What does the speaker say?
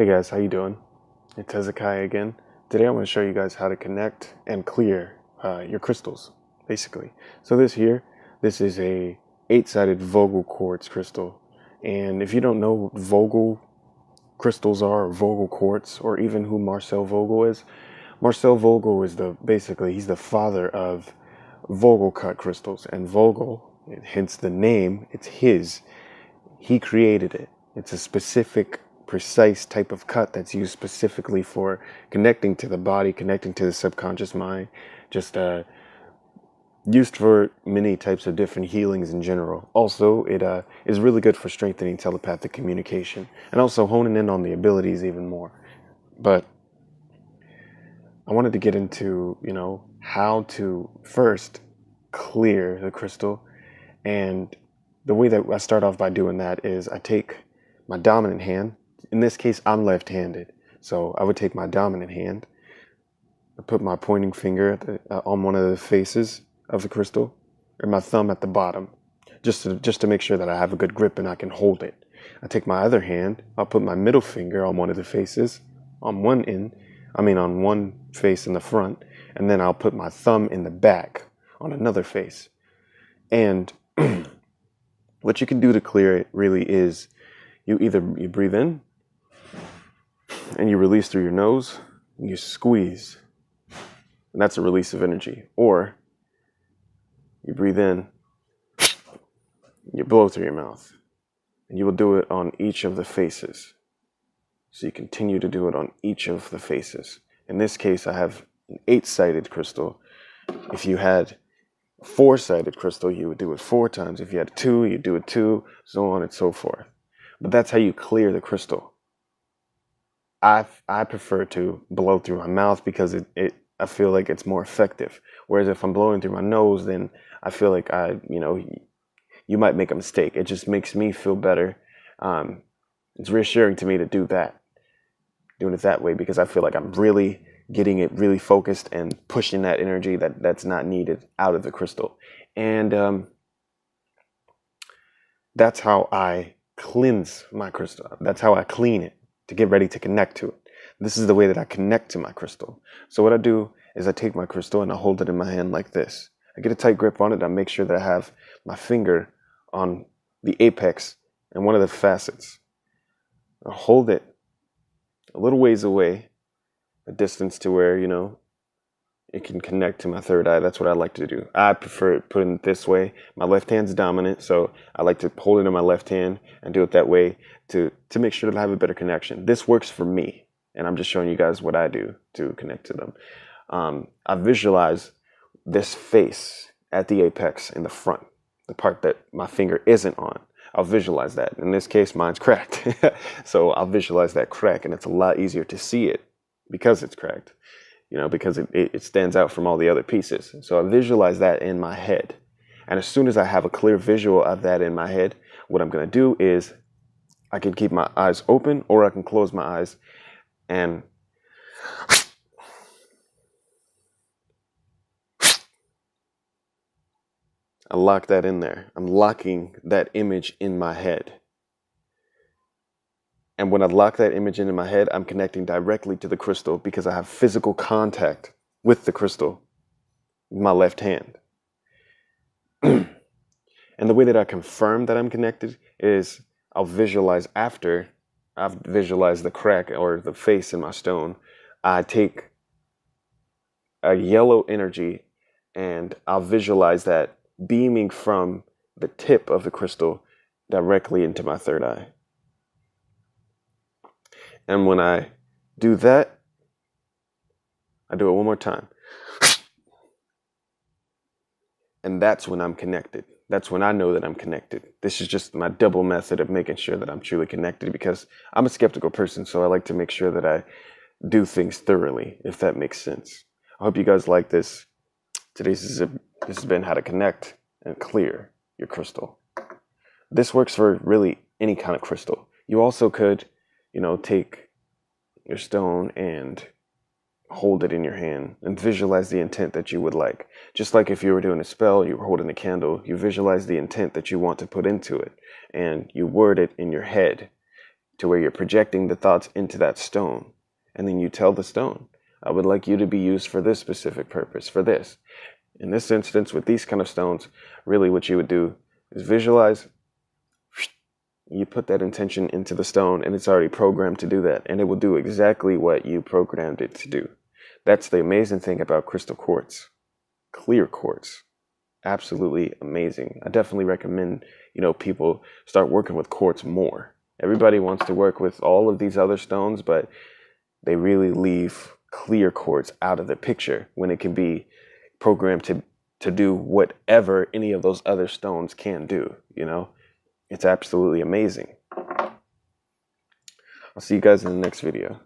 Hey guys, how you doing? It's Hezekiah again. Today I'm going to show you guys how to connect and clear your crystals, basically. So this is a 8-sided Vogel quartz crystal. And if you don't know what Vogel crystals are, or Vogel quartz, or even who Marcel Vogel is, Marcel Vogel is he's the father of Vogel cut crystals. And Vogel, hence the name, it's his. He created it. It's a specific, precise type of cut that's used specifically for connecting to the body, connecting to the subconscious mind, just used for many types of different healings in general. Also, it is really good for strengthening telepathic communication and also honing in on the abilities even more. But I wanted to get into, how to first clear the crystal. And the way that I start off by doing that is I take my dominant hand. In this case, I'm left-handed. So I would take my dominant hand, I put my pointing finger on one of the faces of the crystal, and my thumb at the bottom, just to make sure that I have a good grip and I can hold it. I take my other hand, I'll put my middle finger on one of the faces, on one face in the front, and then I'll put my thumb in the back on another face. And what you can do to clear it really is you breathe in and you release through your nose and you squeeze. And that's a release of energy. Or you breathe in, you blow through your mouth. And you will do it on each of the faces. So you continue to do it on each of the faces. In this case, I have an 8-sided crystal. If you had a 4-sided crystal, you would do it 4 times. If you had 2, you do it 2, so on and so forth. But that's how you clear the crystal. I prefer to blow through my mouth because I feel like it's more effective. Whereas if I'm blowing through my nose, then I feel like you might make a mistake. It just makes me feel better. It's reassuring to me to do that, doing it that way, because I feel like I'm really getting it really focused and pushing that energy that's not needed out of the crystal. And that's how I cleanse my crystal. That's how I clean it to get ready to connect to it. This is the way that I connect to my crystal. So what I do is I take my crystal and I hold it in my hand like this. I get a tight grip on it. I make sure that I have my finger on the apex and one of the facets. I hold it a little ways away, a distance to where, it can connect to my third eye. That's what I like to do. I prefer putting it this way. My left hand's dominant, so I like to hold it in my left hand and do it that way to make sure that I have a better connection. This works for me, and I'm just showing you guys what I do to connect to them. I visualize this face at the apex in the front, the part that my finger isn't on. I'll visualize that. In this case, mine's cracked. So I'll visualize that crack, and it's a lot easier to see it because it's cracked, because it stands out from all the other pieces. So I visualize that in my head. And as soon as I have a clear visual of that in my head, what I'm going to do is I can keep my eyes open or I can close my eyes and I lock that in there. I'm locking that image in my head. And when I lock that image in my head, I'm connecting directly to the crystal because I have physical contact with the crystal in my left hand. And the way that I confirm that I'm connected is I'll visualize after I've visualized the crack or the face in my stone. I take a yellow energy and I'll visualize that beaming from the tip of the crystal directly into my third eye. And when I do that, I do it one more time. And that's when I'm connected. That's when I know that I'm connected. This is just my double method of making sure that I'm truly connected, because I'm a skeptical person, so I like to make sure that I do things thoroughly, if that makes sense. I hope you guys like this. This has been how to connect and clear your crystal. This works for really any kind of crystal. You also could, take your stone and hold it in your hand and visualize the intent that you would like. Just like if you were doing a spell, you were holding a candle, you visualize the intent that you want to put into it and you word it in your head to where you're projecting the thoughts into that stone. And then you tell the stone, I would like you to be used for this specific purpose, for this. In this instance, with these kind of stones, really what you would do is visualize. You put that intention into the stone and it's already programmed to do that. And it will do exactly what you programmed it to do. That's the amazing thing about crystal quartz. Clear quartz. Absolutely amazing. I definitely recommend, people start working with quartz more. Everybody wants to work with all of these other stones, but they really leave clear quartz out of the picture when it can be programmed to do whatever any of those other stones can do, It's absolutely amazing. I'll see you guys in the next video.